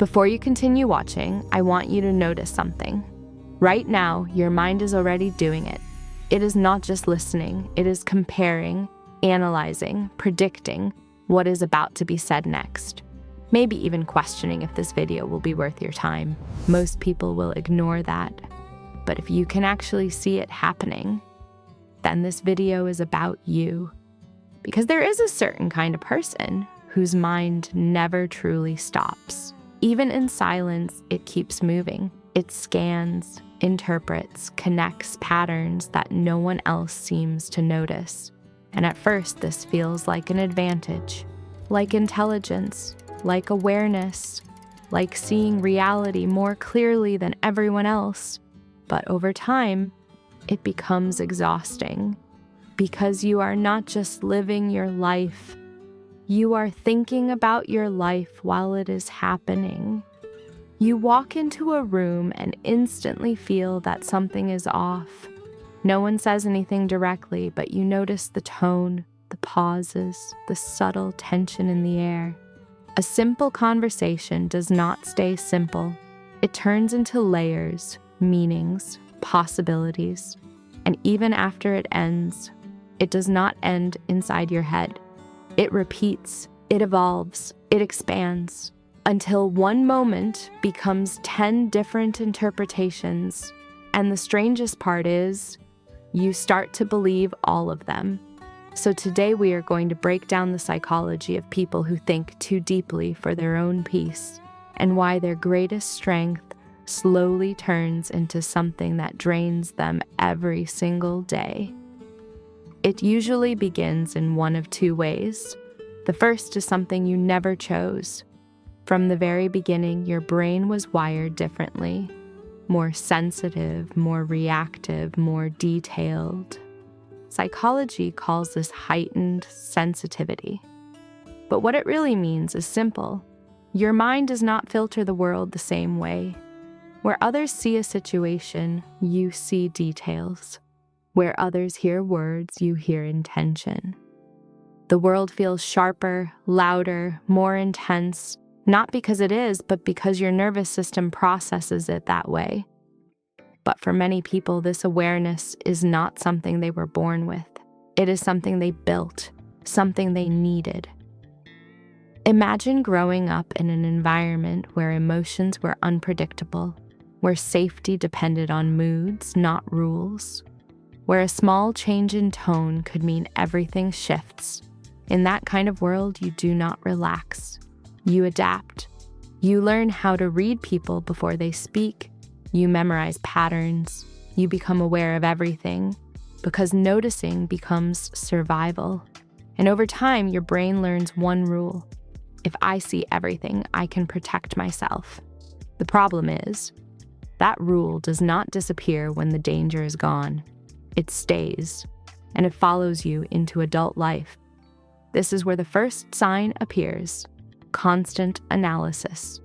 Before you continue watching, I want you to notice something. Right now, your mind is already doing it. It is not just listening, it is comparing, analyzing, predicting what is about to be said next. Maybe even questioning if this video will be worth your time. Most people will ignore that. But if you can actually see it happening, then this video is about you. Because there is a certain kind of person whose mind never truly stops. Even in silence, it keeps moving. It scans, interprets, connects patterns that no one else seems to notice. And at first, this feels like an advantage, like intelligence, like awareness, like seeing reality more clearly than everyone else. But over time, it becomes exhausting because you are not just living your life, you are thinking about your life while it is happening. You walk into a room and instantly feel that something is off. No one says anything directly, but you notice the tone, the pauses, the subtle tension in the air. A simple conversation does not stay simple. It turns into layers, meanings, possibilities. And even after it ends, it does not end inside your head. It repeats, it evolves, it expands, until one moment becomes 10 different interpretations. And the strangest part is, you start to believe all of them. So today we are going to break down the psychology of people who think too deeply for their own peace, and why their greatest strength slowly turns into something that drains them every single day. It usually begins in one of two ways. The first is something you never chose. From the very beginning, your brain was wired differently, more sensitive, more reactive, more detailed. Psychology calls this heightened sensitivity. But what it really means is simple. Your mind does not filter the world the same way. Where others see a situation, you see details. Where others hear words, you hear intention. The world feels sharper, louder, more intense, not because it is, but because your nervous system processes it that way. But for many people, this awareness is not something they were born with. It is something they built, something they needed. Imagine growing up in an environment where emotions were unpredictable, where safety depended on moods, not rules, where a small change in tone could mean everything shifts. In that kind of world, you do not relax. You adapt. You learn how to read people before they speak. You memorize patterns. You become aware of everything, because noticing becomes survival. And over time, your brain learns one rule. If I see everything, I can protect myself. The problem is, that rule does not disappear when the danger is gone. It stays, and it follows you into adult life. This is where the first sign appears: constant analysis.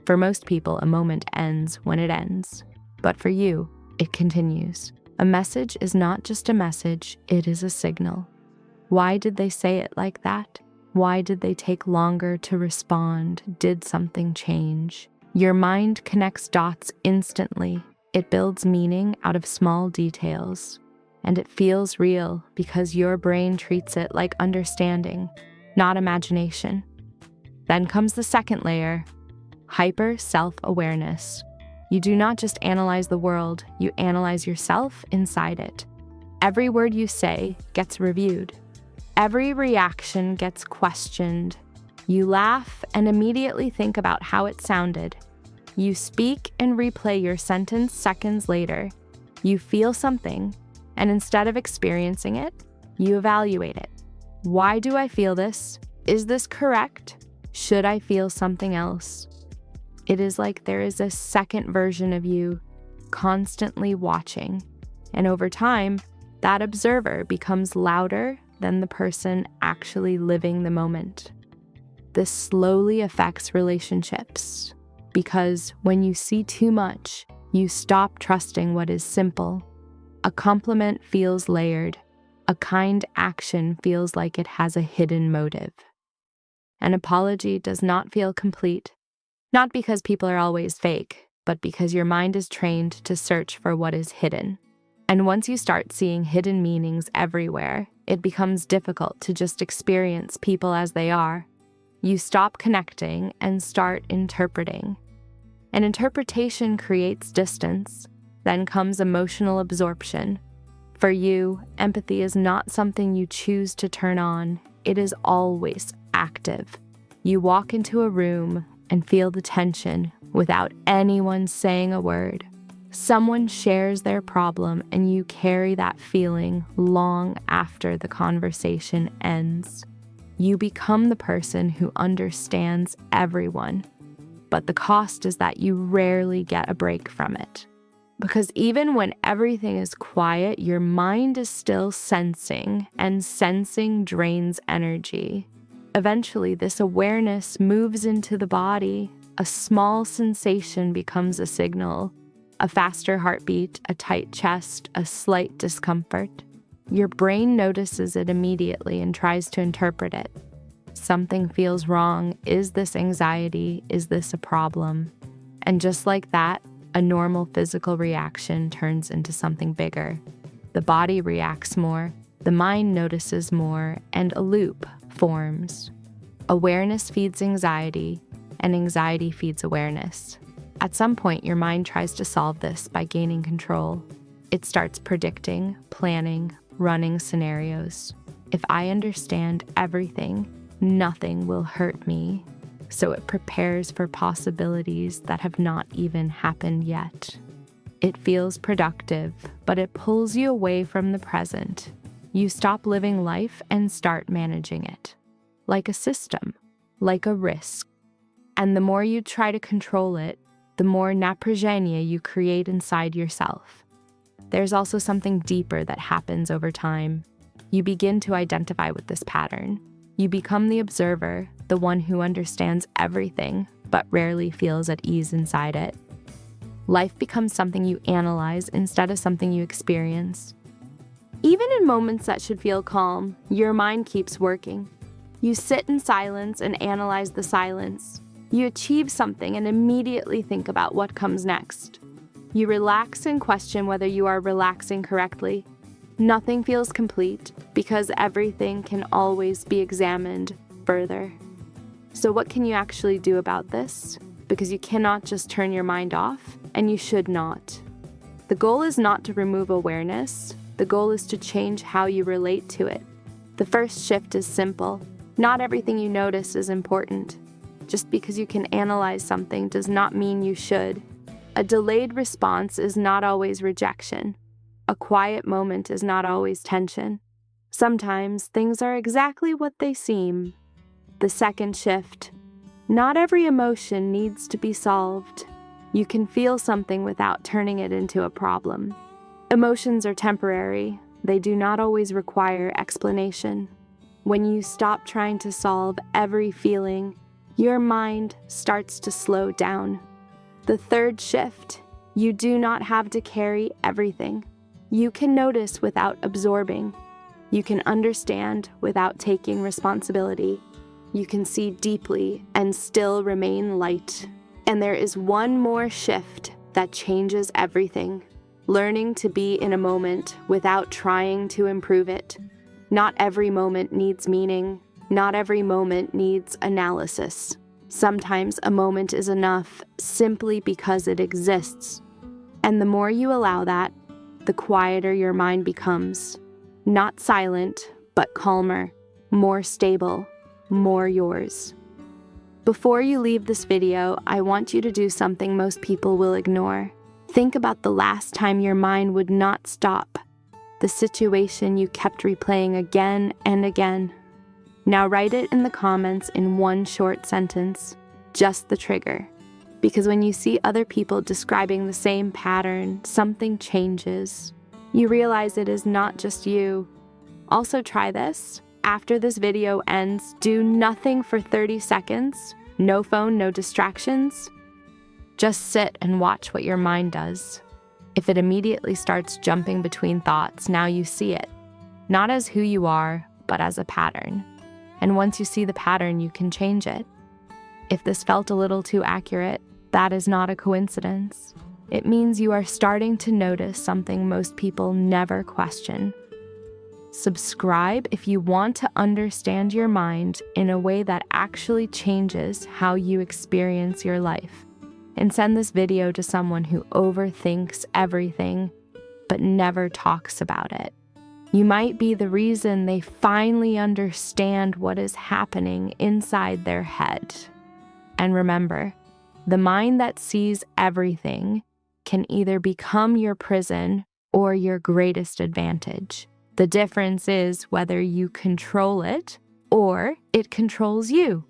For most people, a moment ends when it ends. But for you, it continues. A message is not just a message, it is a signal. Why did they say it like that? Why did they take longer to respond? Did something change? Your mind connects dots instantly. It builds meaning out of small details. And it feels real because your brain treats it like understanding, not imagination. Then comes the second layer, hyper self-awareness. You do not just analyze the world, you analyze yourself inside it. Every word you say gets reviewed. Every reaction gets questioned. You laugh and immediately think about how it sounded. You speak and replay your sentence seconds later. You feel something, and instead of experiencing it, you evaluate it. Why do I feel this? Is this correct? Should I feel something else? It is like there is a second version of you constantly watching. And over time, that observer becomes louder than the person actually living the moment. This slowly affects relationships, because when you see too much, you stop trusting what is simple. A compliment feels layered. A kind action feels like it has a hidden motive. An apology does not feel complete, Not because people are always fake, but because your mind is trained to search for what is hidden. And once you start seeing hidden meanings everywhere, it becomes difficult to just experience people as they are. You stop connecting and start interpreting. And interpretation creates distance. Then comes emotional absorption. For you, empathy is not something you choose to turn on. It is always active. You walk into a room and feel the tension without anyone saying a word. Someone shares their problem and you carry that feeling long after the conversation ends. You become the person who understands everyone, but the cost is that you rarely get a break from it. Because even when everything is quiet, your mind is still sensing, and sensing drains energy. Eventually, this awareness moves into the body. A small sensation becomes a signal. A faster heartbeat, a tight chest, a slight discomfort. Your brain notices it immediately and tries to interpret it. Something feels wrong. Is this anxiety? Is this a problem? And just like that, a normal physical reaction turns into something bigger. The body reacts more, the mind notices more, and a loop forms. Awareness feeds anxiety, and anxiety feeds awareness. At some point, your mind tries to solve this by gaining control. It starts predicting, planning, running scenarios. If I understand everything, nothing will hurt me. So it prepares for possibilities that have not even happened yet. It feels productive, but it pulls you away from the present. You stop living life and start managing it. Like a system, like a risk. And the more you try to control it, the more напряжение you create inside yourself. There's also something deeper that happens over time. You begin to identify with this pattern. You become the observer, the one who understands everything, but rarely feels at ease inside it. Life becomes something you analyze instead of something you experience. Even in moments that should feel calm, your mind keeps working. You sit in silence and analyze the silence. You achieve something and immediately think about what comes next. You relax and question whether you are relaxing correctly. Nothing feels complete because everything can always be examined further. So what can you actually do about this? Because you cannot just turn your mind off, and you should not. The goal is not to remove awareness. The goal is to change how you relate to it. The first shift is simple. Not everything you notice is important. Just because you can analyze something does not mean you should. A delayed response is not always rejection. A quiet moment is not always tension. Sometimes things are exactly what they seem. The second shift. Not every emotion needs to be solved. You can feel something without turning it into a problem. Emotions are temporary. They do not always require explanation. When you stop trying to solve every feeling, your mind starts to slow down. The third shift. You do not have to carry everything. You can notice without absorbing. You can understand without taking responsibility. You can see deeply and still remain light. And there is one more shift that changes everything. Learning to be in a moment without trying to improve it. Not every moment needs meaning. Not every moment needs analysis. Sometimes a moment is enough simply because it exists. And the more you allow that, the quieter your mind becomes. Not silent, but calmer, more stable, more yours. Before you leave this video, I want you to do something most people will ignore. Think about the last time your mind would not stop, the situation you kept replaying again and again. Now write it in the comments in one short sentence, just the trigger. Because when you see other people describing the same pattern, something changes. You realize it is not just you. Also try this. After this video ends, do nothing for 30 seconds. No phone, no distractions. Just sit and watch what your mind does. If it immediately starts jumping between thoughts, now you see it. Not as who you are, but as a pattern. And once you see the pattern, you can change it. If this felt a little too accurate, that is not a coincidence. It means you are starting to notice something most people never question. Subscribe if you want to understand your mind in a way that actually changes how you experience your life. And send this video to someone who overthinks everything but never talks about it. You might be the reason they finally understand what is happening inside their head. And remember, the mind that sees everything can either become your prison or your greatest advantage. The difference is whether you control it or it controls you.